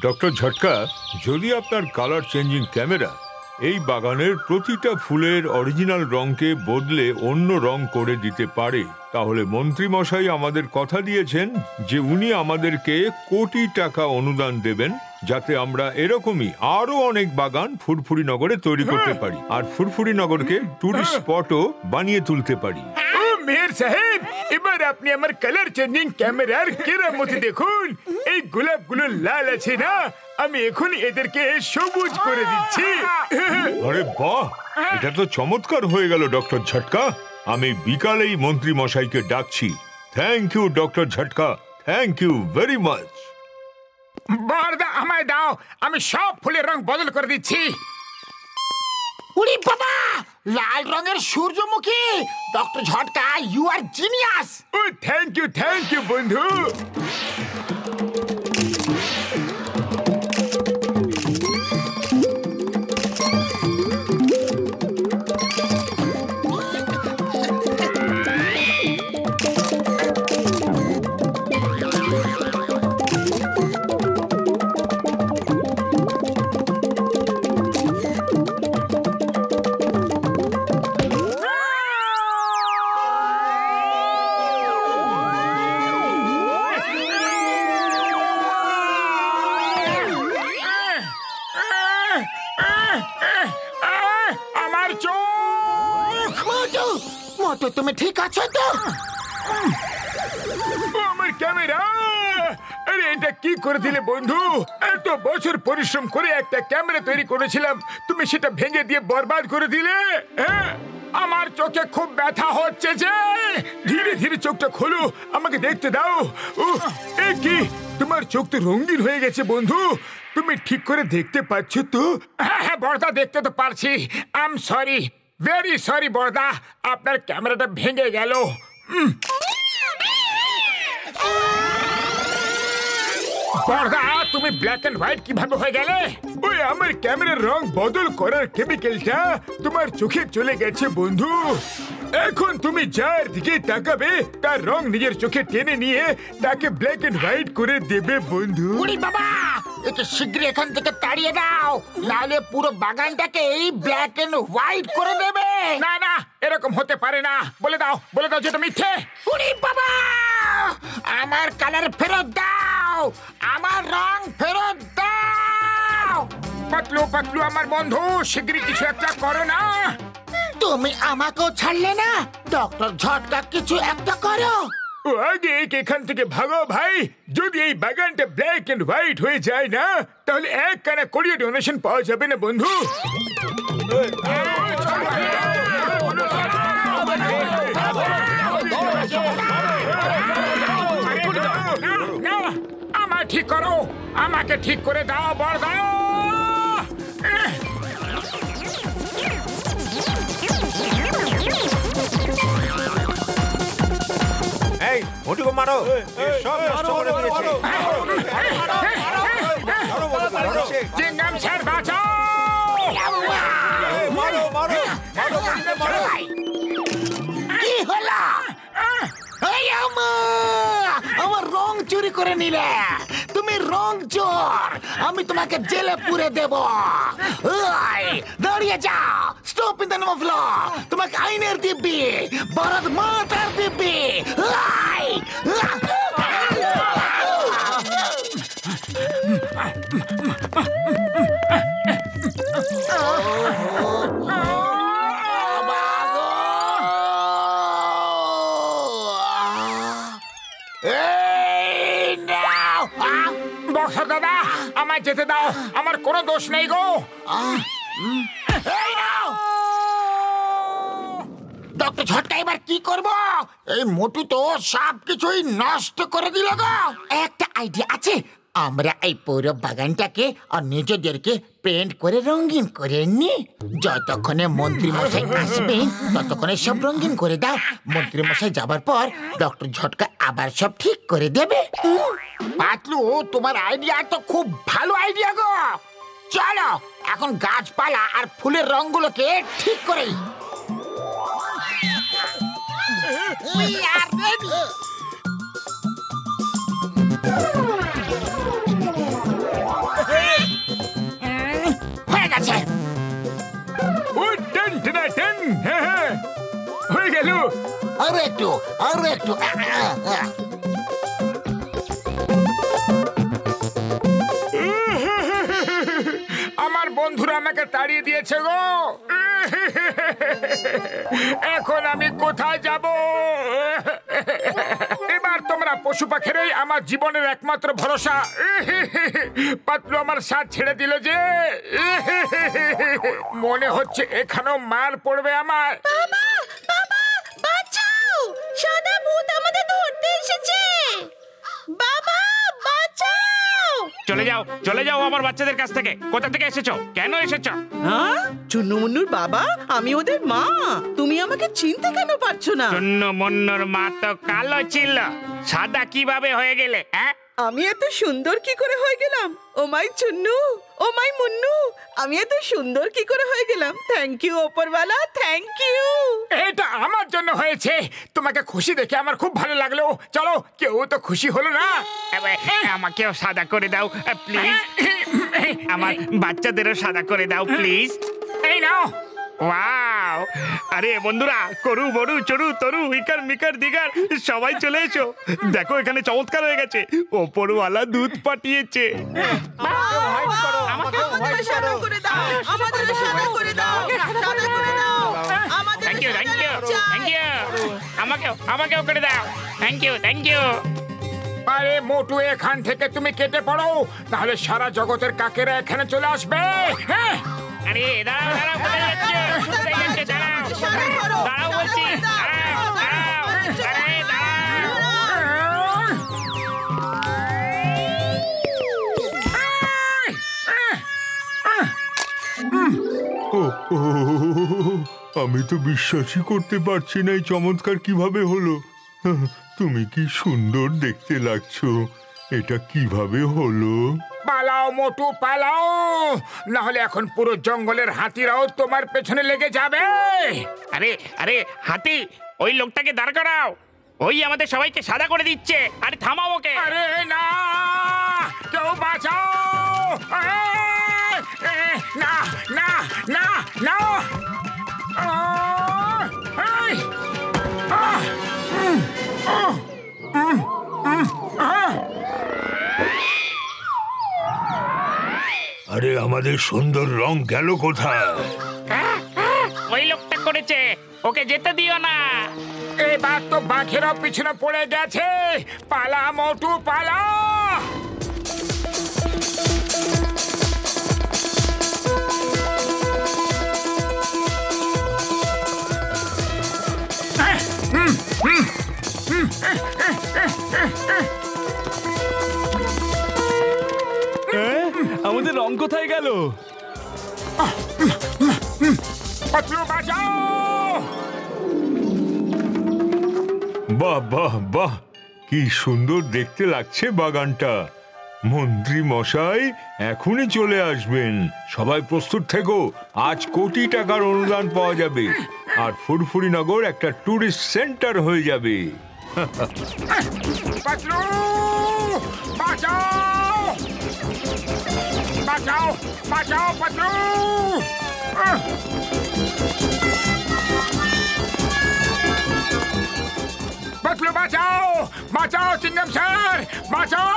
Doctor ঝটকা, যদি আপনার কালার চেঞ্জিং ক্যামেরা এই বাগানের প্রতিটা ফুলের অরিজিনাল রংকে বদলে অন্য রং করে দিতে পারে, তাহলে মন্ত্রী মশাই আমাদের কথা দিয়েছেন যে উনি আমাদেরকে কোটি টাকা অনুদান দেবেন, যাতে আমরা এরকমই আরো অনেক বাগান ফুরফুরি নগরে তৈরি করতে পারি আর ফুরফুরি নগরকে টুরিস্ট স্পটও বানিয়ে তুলতে পারি। মেয়র সাহেব, এবার আপনি আমার কালার চেঞ্জিং ক্যামেরার কেরামতি দেখুন। এই গোলাপগুলো লাল আছে না, আমি এখনই এদেরকে সবুজ করে দিচ্ছি। আরে বাহ, এটা তো চমৎকার হয়ে গেল ডক্টর ঝটকা। আমি বিকালেই মন্ত্রী মশাইকে ডাকছি। Thank you doctor Jhatka, thank you very much. বরদা, আমায় দাও, আমি সব ফুলের রং বদল করে দিচ্ছি। উড়ি বাবা, লাল রঙের সূর্যমুখী! Doctor Jhatka, you are genius. Oh thank you বন্ধু। আমার চোখ! মতো তুমি ঠিক আছো তো? আমার ক্যামেরা! আরে এটা কি করে দিলে বন্ধু? এত বছর পরিশ্রম করে একটা ক্যামেরা তৈরি করেছিলাম, তুমি সেটা ভেঙে দিয়ে বরবাদ করে দিলে। হ্যাঁ, আমার চোখে খুব ব্যথা হচ্ছে যে। ধীরে ধীরে চোখটা খোলো, আমাকে দেখতে দাও। এ কি, তোমার চোখ তো রঙিন হয়ে গেছে বন্ধু। তুমি ঠিক করে দেখতে পাচ্ছ তো? হ্যাঁ বড়দা, দেখতে তো পারছি। I am sorry, very sorry বড়দা, আপনার ক্যামেরাটা ভেঙে গেল। বড়দা, তুমি ব্ল্যাক এন্ড হোয়াইট কিভাবে হয়ে গেলে? ওই আমার ক্যামেরার রং বদল করার কেমিক্যালটা তোমার চোখে চলে গেছে বন্ধু। এখন তুমি যার দিকে তাকাবে তার রং নিজের চোখে টেনে নিয়ে তাকে ব্ল্যাক এন্ড হোয়াইট করে দেবে বন্ধু। উড়ি বাবা, একে শীঘ্রই এখান থেকে তাড়িয়ে দাও, নাহলে পুরো বাগানটাকে এই ব্ল্যাক এন্ড হোয়াইট করে দেবে। না না, এরকম হতে পারে না। বলে দাও যেটা মিথ্যে। উড়ি বাবা, আমার কালার ফেরত দাও, আমার রং ফেরত দাও। পাতলু আমার বন্ধু, শীঘ্রই কিছু একটা করো না। তুমি আমাকেও ছাড়লে না, ডক্টর ঝটকা কিছু একটা করো। আগে এখান থেকে ভাগো ভাই। যদি এই বাগানটা ব্ল্যাক এন্ড হোয়াইট হয়ে যায় না, তাহলে এক কানা কোড়িয়ে ডোনেশন পাওয়া যাবে না বন্ধু। আমায় ঠিক করো, আমাকে ঠিক করে দাও বড়দা। এই মোটুকে মারো, সব নষ্ট করে দিয়েছে। জিঙ্গাম স্যার বাঁচাও! কি হলো? আমার রং চুরি করে নিলে, তুমি রং চোর, আমি তোমাকে জেলে পুরে দেব। দাঁড়িয়ে যাও, stop in the name of law. তোমাকে আইনের দিব্যি, ভারত মাতার দিব্যি। বক্সার দাদা, আমায় যেতে দাও, আমার কোনো দোষ নেই গো। ডক্টর ঝটকা, এবার কি করব? এই মোটু তো সব কিছুই নষ্ট করে দিল গো। একটা আইডিয়া আছে, আমরা এই পুরো বাগানটাকে আর নিজেদেরকে পেন্ট করে রঙিন করে নি। যতক্ষণে মন্ত্রী মশাই আসবেন ততক্ষণে সব রঙিন করে দাও। মন্ত্রী মশাই যাবার পর ডক্টর ঝটকা আবার সব ঠিক করে দেবে। পাতলু, তোমার আইডিয়া তো খুব ভালো আইডিয়া গো। চলো এখন গাছপালা আর ফুলের রঙগুলোকে ঠিক করে We are ready! আরো একটু, আরো একটু। আমার বন্ধুরা আমাকে তাড়িয়ে দিয়েছে গো। এখন আমি কোথায় যাব? এবার তোমরা পশু পাখিরাই আমার জীবনের একমাত্র ভরসা। পাতলু আমার সাথ ছেড়ে দিল যে, মনে হচ্ছে এখানেও মার পড়বে আমার। বাবা, বাবা, বাঁচাও! সাদা ভূত আমাদের ধরতে এসেছে। বাবা, বাঁচাও! চলে যাও আমার বাচ্চাদের কাছ থেকে। কোথা থেকে এসেছো? কেন এসেছো? হ্যাঁ, চুন্নমুন্নুর বাবা, আমি ওদের মা। তুমি আমাকে চিনতে কেন পারছো না? চুন্নমুন্নুর মা তো কালো ছিল, সাদা কিভাবে হয়ে গেলে? হ্যাঁ, আমি এত সুন্দর কি করে হয়ে গেলাম? ও মাই চুন্নু, ও মাই মুন্নু, আমি এত সুন্দর কি করে হয়ে গেলাম? থ্যাংক ইউ ওপরওয়ালা, থ্যাংক ইউ। এটা আমার জন্য হয়েছে। তোমাকে খুশি দেখে আমার খুব ভালো লাগলো। চলো, কেউ তো খুশি হলো না। আমাকেও সাদা করে দাও প্লিজ। আমার বাচ্চাদেরও সাদা করে দাও প্লিজ। এই নাও। ওয়াও! আরে বন্ধুরা, করু বড়ু চড়ু তরু ইকার মিকার দিগার সবাই চলে এসো। দেখো এখানে চমৎকার হয়ে গেছে। ওপরওয়ালা দুধ পাঠিয়েছে। আমাদের সাদা করে দাও, আমাদের সাদা করে দাও, সাদা করে দাও। আমাদের thank you, thank you, thank you. আমাকেও করে দাও। Thank you, thank you. আরে মোটু, এখান থেকে তুমি কেটে পড়ো, তাহলে সারা জগতের কাকেরা এখানে চলে আসবে। হ্যাঁ, আরে দাঁড়াও, কোথায় যাচ্ছে? কোথায় যাচ্ছে? দাঁড়াও বলছি। দাঁড়াও। আরে দাঁড়াও। আমি তো বিশ্বাসই করতে পারছি না এই চমৎকার কিভাবে হলো। তুমি কি সুন্দর দেখতে লাগছো। এটা কিভাবে হলো? পালাও মোটু, পালাও, না হলে এখন পুরো জঙ্গলের হাতিরাও তোমার পেছনে লেগে যাবে। আরে হাতি, ওই লোকটাকে দাঁড় করাও। ওই আমাদের সবাইকে সাদা করে দিচ্ছে। আরে থামাও ওকে। আরে না, কেউ বাঁচাও। না না না না। আরে আমাদের সুন্দর রং গেল কোথায়? ওই লোকটা করেছে, ওকে যেতে দিও না। এবার তো বাঘেরও পিছনে পড়ে গেছে। পালা মোটু, পালা। আমাদের রং কোথায় গেল? পাতলু, বাঁচাও। বাহ বাহ বাহ, কি সুন্দর দেখতে লাগছে বাগানটা। মন্ত্রী মশাই এখনই চলে আসবেন। সবাই প্রস্তুত থেকো। আজ কোটি টাকার অনুদান পাওয়া যাবে, আর ফুরফুরিনগর একটা টুরিস্ট সেন্টার হয়ে যাবে। পাতলু, বাঁচাও, বাঁচাও, বাঁচাও পাতলু। পাতলু, বাঁচাও, বাঁচাও চিংগাম স্যার, বাঁচাও।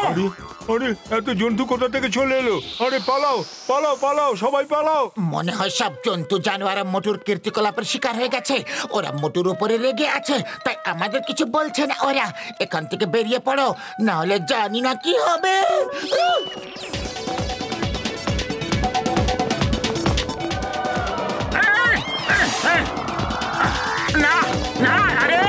আরে আরে, এত জন্তু কোথা থেকে চলে এলো? আরে পালাও পালাও পালাও, সবাই পালাও। মনে হয় সব জন্তু জানোয়ার মোটুর কীর্তিকলাপের শিকার হয়ে গেছে। ওরা মোটুর উপরে রেগে আছে, তাই আমাদের কিছু বলছে না। ওরা এখান থেকে বেরিয়ে পড়ো, না হলে জানি না কি হবে। না না, আরে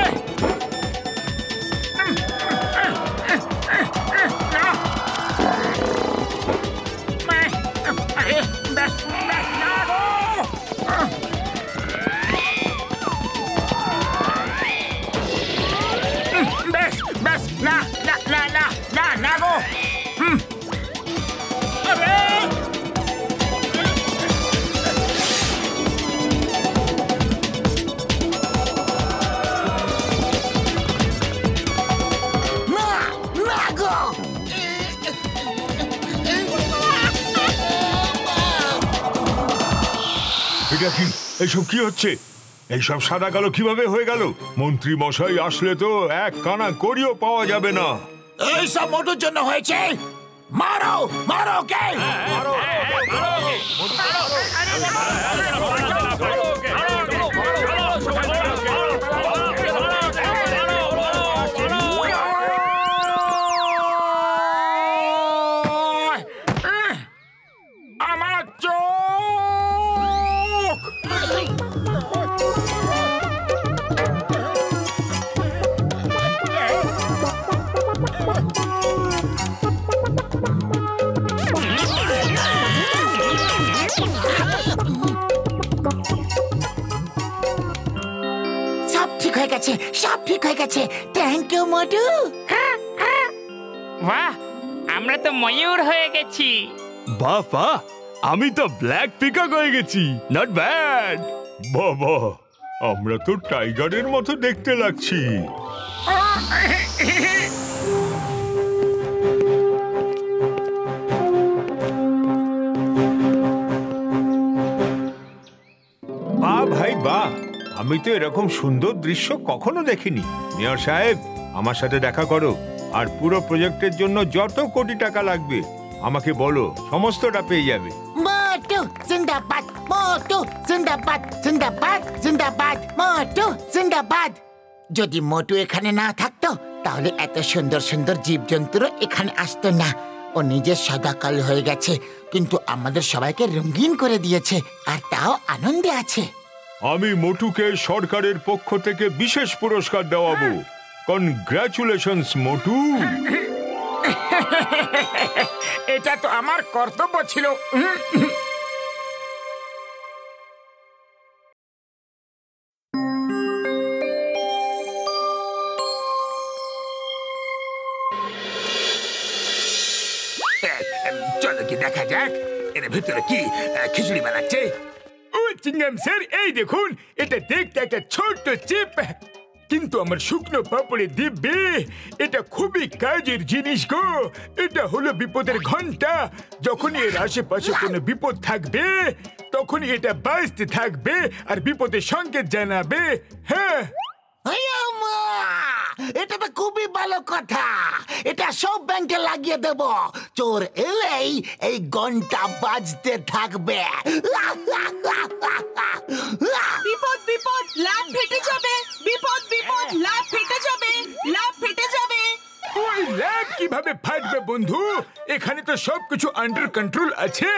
এটা কি? এসব কি হচ্ছে? এইসব সাদা কালো কিভাবে হয়ে গেল? মন্ত্রী মশাই আসলে তো এক কানা করিও পাওয়া যাবে না। এইসব মোটুর জন্য হয়েছে। মারো মারো কে আমার চোখ। সব ঠিক হয়ে গেছে, সব ঠিক হয়ে গেছে। থ্যাংক ইউ মোটু। বাহ, আমরা তো ময়ূর হয়ে গেছি। বাহ বাহ, আমি তো ব্ল্যাক পিকক হয়ে গেছি। Not bad. বাবা, আমরা তো টাইগারের মতো দেখতে লাগছি। বাহ ভাই বাহ, আমি তো এরকম সুন্দর দৃশ্য কখনো দেখিনি। মেয়র সাহেব, আমার সাথে দেখা করো, আর পুরো প্রজেক্টের জন্য যত কোটি টাকা লাগবে আমাকে বলো, সমস্তটা পেয়ে যাবে। মোটু জিন্দাবাদ, মোটু জিন্দাবাদ, জিন্দাবাদ জিন্দাবাদ, মোটু জিন্দাবাদ। যদি মোটু এখানে না থাকতো তাহলে এত সুন্দর সুন্দর জীবজন্তুরও এখানে আসতো না। ও নিজের সাদা কালো হয়ে গেছে, কিন্তু আমাদের সবাইকে রঙিন করে দিয়েছে, আর তাও আনন্দে আছে। আমি মোটুকে সরকারের পক্ষ থেকে বিশেষ পুরস্কার দেওয়াবো। কনগ্রাচুলেশনস মোটু। এটা তো আমার কর্তব্য ছিল। চলো কি দেখা যাক এর ভিতরে কি খিচুড়ি বানাচ্ছে। ও চিংগাম স্যার, এই দেখুন, এটা দেখতে একটা ছোট্ট চিপ, কিন্তু আমার শুকনো পাপড়ে দিব্যে। এটা খুবই কাজের জিনিস গো। এটা হলো বিপদের ঘন্টা। যখনই এর আশেপাশে কোনো বিপদ থাকবে তখনই এটা বাজতে থাকবে আর বিপদের সংকেত জানাবে। হ্যাঁ, এটা তো খুবই ভালো কথা। এটা সব ব্যাংকে লাগিয়ে দেব। চোর এলেই এই ঘন্টা বাজতে থাকবে। বিপদ বিপদ, ল্যাব ফেটে যাবে। বিপদ বিপদ, ল্যাব ফেটে যাবে। ল্যাব ফেটে যাবে। ওই ল্যাব কিভাবে ফাটবে বন্ধু? এখানে তো সবকিছু আন্ডার কন্ট্রোল আছে।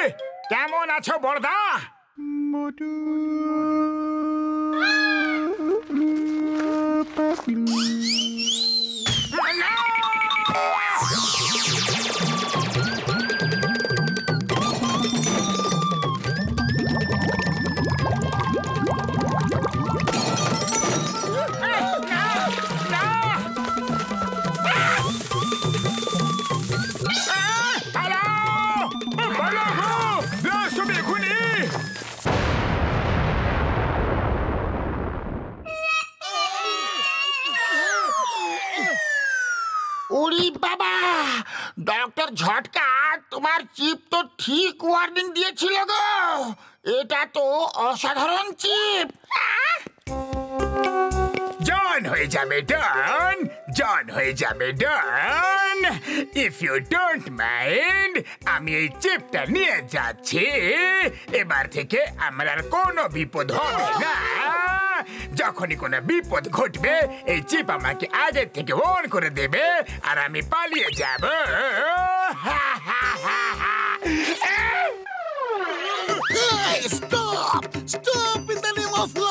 কেমন আছো বড়দা? উরি বাবা, ডক্টর ঝটকা, তোমার চিপ তো ঠিক ওয়ার্নিং দিয়েছিল গো। এটা তো অসাধারণ চিপ। জন হয়ে যাবে ডন, জন হয়ে যাবে ডন। ইফ ইউ ডোন্ট মাইন্ড, আমি এই চিপটা নিয়ে যাচ্ছি। এবার থেকে আমার আর কোনো বিপদ হবে না। যখনই কোনো বিপদ ঘটবে এই চিপ আমাকে আগে থেকে ওয়ার্ন করে দেবে আর আমি পালিয়ে যাব। Stop, stop in the name of law.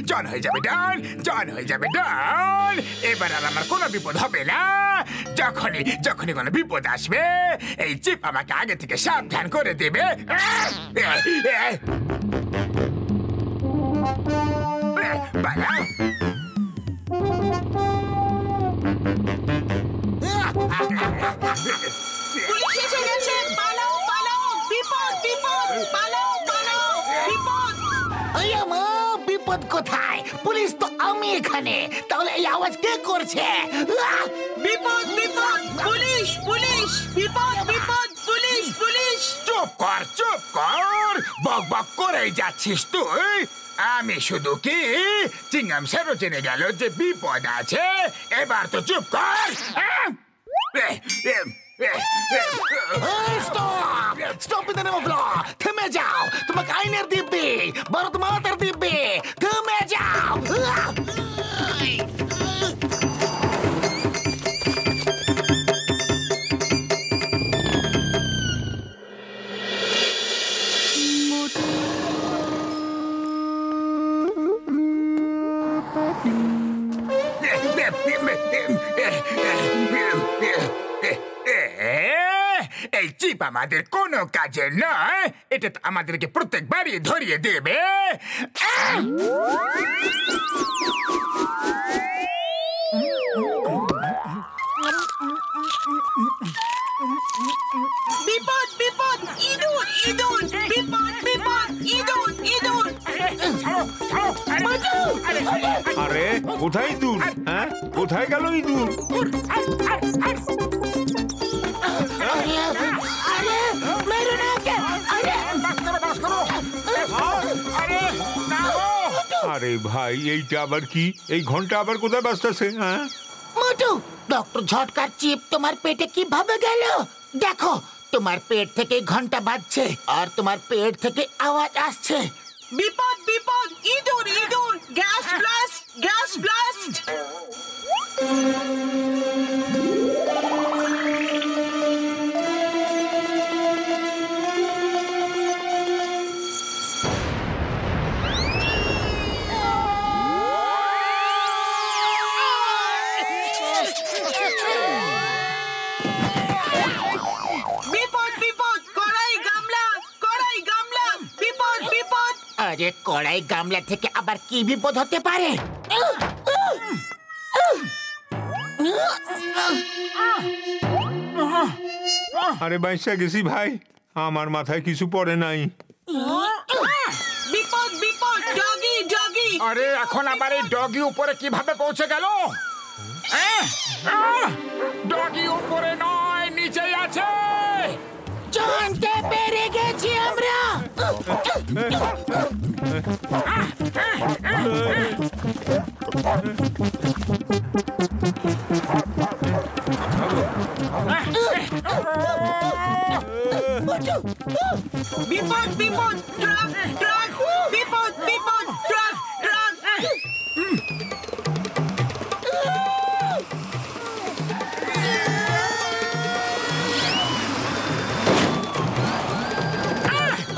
John হয়ে যাবে ডন, জন হয়ে যাবে ডন। এবার আর আমার কোনো বিপদ হবে না। যখনই যখনই কোনো বিপদ আসবে এই চিপ আমাকে আগে থেকে সাবধান করে দেবে। বালা, পুলিশ এসে গেছে। পালাও পালাও, বিপদ বিপদ, পালাও পালাও, বিপদ। বিপদ কোথায়? পুলিশ তো আমি এখানে। তাহলে এই আওয়াজ কে করছে? বিপদ বিপদ পুলিশ পুলিশ বিপদ বিপদ পুলিশ পুলিশ চুপ কর বক বক করেই যাচ্ছিস তুই। আমি শুধু কি চিংগাম স্যারও জেনে গেল যে বিপদ আছে, এবার তো চুপ কর। Stop in the name of law, থেমে যাও। তোমাকে আইনের দিব্যি, ভারত মাতার দিব্যি, থেমে যাও। এই চিপ আমাদের কোনো কাজে নয়, এটা তো আমাদেরকে প্রত্যেকবারই ধরিয়ে দেবে। বিপদ বিপদ ইঁদুর ইঁদুর বিপদ বিপদ ইঁদুর ইঁদুর আরে কোথায় ইঁদুর? হ্যাঁ, কোথায় গেল ইঁদুর? আরে ভাই, এইটা আবার কি? এই ঘন্টা আবার কোথায় বাজতেছে? হ্যাঁ মোটু, ডক্টর ঝটকার চিপ তোমার পেটে কিভাবে গেল? দেখো, তোমার পেট থেকে ঘন্টা বাজছে আর তোমার পেট থেকে আওয়াজ আসছে। বিপদ বিপদ ইঁদুর ইঁদুর গ্যাস ব্লাস্ট গ্যাস ব্লাস্ট। বিপদ বিপদ কড়াই গামলা বিপদ বিপদ। আরে কড়াই গামলা থেকে আবার কি বিপদ হতে পারে? আরে বাইসা গেছি ভাই, আমার মাথায় কিছু পড়ে নাই। বিপদ বিপদ ডগি ডগি। আরে এখন আবার এই ডগি উপরে কিভাবে পৌঁছে গেল? ডগি উপরে নয়, নিচেই আছে। জানতে পেরে গেছি আমরা। বিপদ বিপদ ট্রাক ট্রাক বিপদ বিপদ ট্রাক ট্রাক।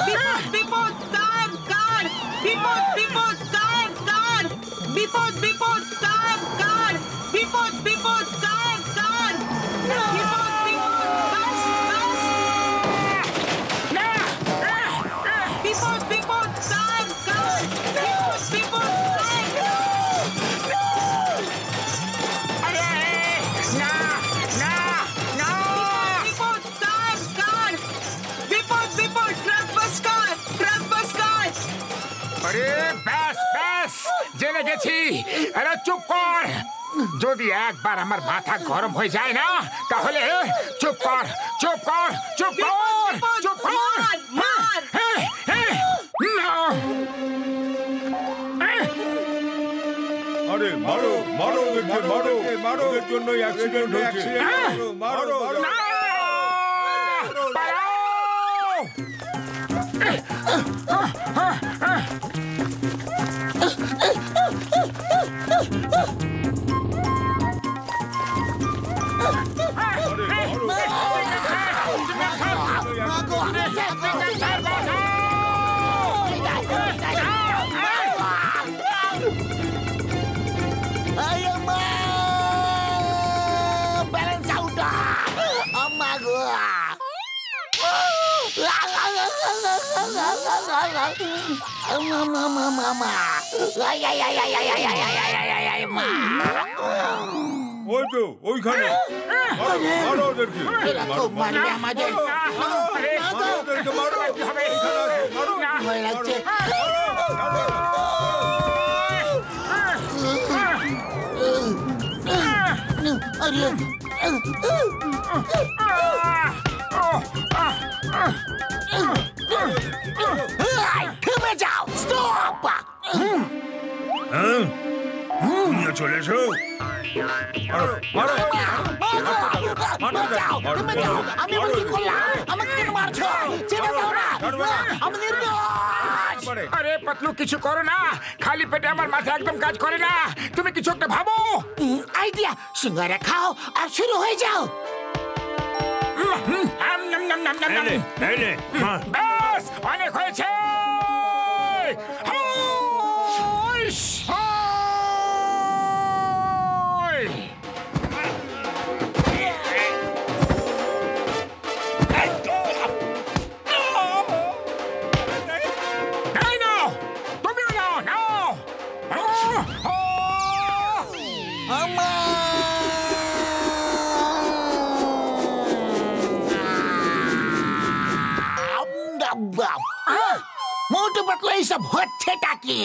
বিপদ বিপদ কার কার বিপদ বিপদ কার কার বিপদ বিপদ কার কার বিপদ বিপদ কার কার বিপদ বিপদ বাস বাস। বিপদ বিপদ কার কার বিপদ বিপদ আরে না না না, বিপদ কার কার বিপদ বিপদ ট্রাক বাস কার ট্রাক বাস কার। আরে ব্যাস ব্যাস, জেনে গেছি। আরে চুপ কর, যদি একবার আমার মাথা গরম হয়ে যায় না, তাহলে চুপ কর চুপ কর চুপ কর চুপ কর। মার আরে মারো মারো ওদেরকে, মারো মারো, ওদের জন্য অ্যাক্সিডেন্ট হয়েছে। মারো মারো। Balance out! Amma gua! Mama! ওই তো ওইখানে, মারো ওদেরকে, খুব মারবে আমাদের। মারো ওদেরকে, মারো। এখানে আছে, মারো। ভয় লাগছে। আরে থেমে যাও, স্টপ। নিয়ে চলে এসো। আমি কি করলাম? আমাকে কেন মারছো? ছেড়ে দাও না, আমি নির্দোষ। আরে পাতলু, কিছু করো না। খালি পেটে আমার মাথা একদম কাজ করে না। তুমি কিছু একটা ভাবো। আইডিয়া, সিঙ্গারা খাও আর শুরু হয়ে যাও। ব্যাস, অনেক হয়েছে। হুইশ! হুই! এই নাও, তুমিও নাও, নাও। মোটু পাতলু, এইসব হচ্ছেটা কি?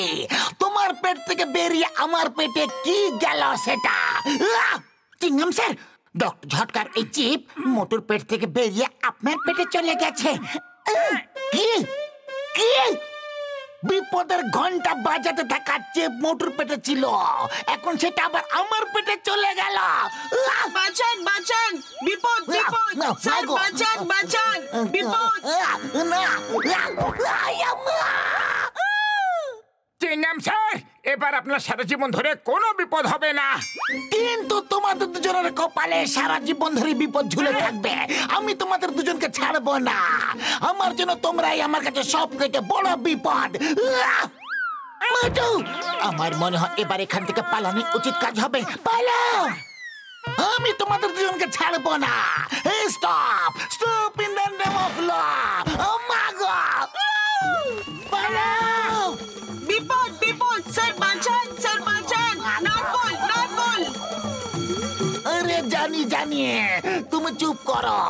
তোমার পেট থেকে বেরিয়ে আমার পেটে কি গেল সেটা? চিংগাম স্যার, ডক্টর ঝটকার এই চিপ মোটুর পেট থেকে বেরিয়ে আপনার পেটে চলে গেছে। কি কি? বিপদের ঘন্টা বাজাতে থাকা চিপ মোটুর পেটে ছিল, এখন সেটা আবার আমার পেটে চলে গেল। বাঁচান বাঁচান, বিপদ বিপদ, স্যার বাঁচান বাঁচান, বিপদ। চিংগাম স্যার, এবার আপনার সারা জীবন ধরে কোনো বিপদ হবে না। কিন্তু তোমাদের দুজনের কপালে সারা জীবন ধরে বিপদ ঝুলে থাকবে। আমি তোমাদের দুজনকে ছাড়বো না। আমার জন্য তোমরাই আমার কাছে সব থেকে বড় বিপদ। মোটু, আমার মনে হয় এবার এখান থেকে পালানো উচিত কাজ হবে। পালাও, আমি তোমাদের দুজনকে ছাড়বো না। Stop, stop in the name of law. Oh my god, পালাও। বিপদ বিপদ, স্যার বাঁচান, স্যার বাঁচান। নারকল নারকল। আরে জানি জানি, তুমি চুপ করো,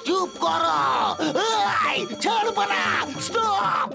চুপ করো। ছাড়বো না, স্টপ।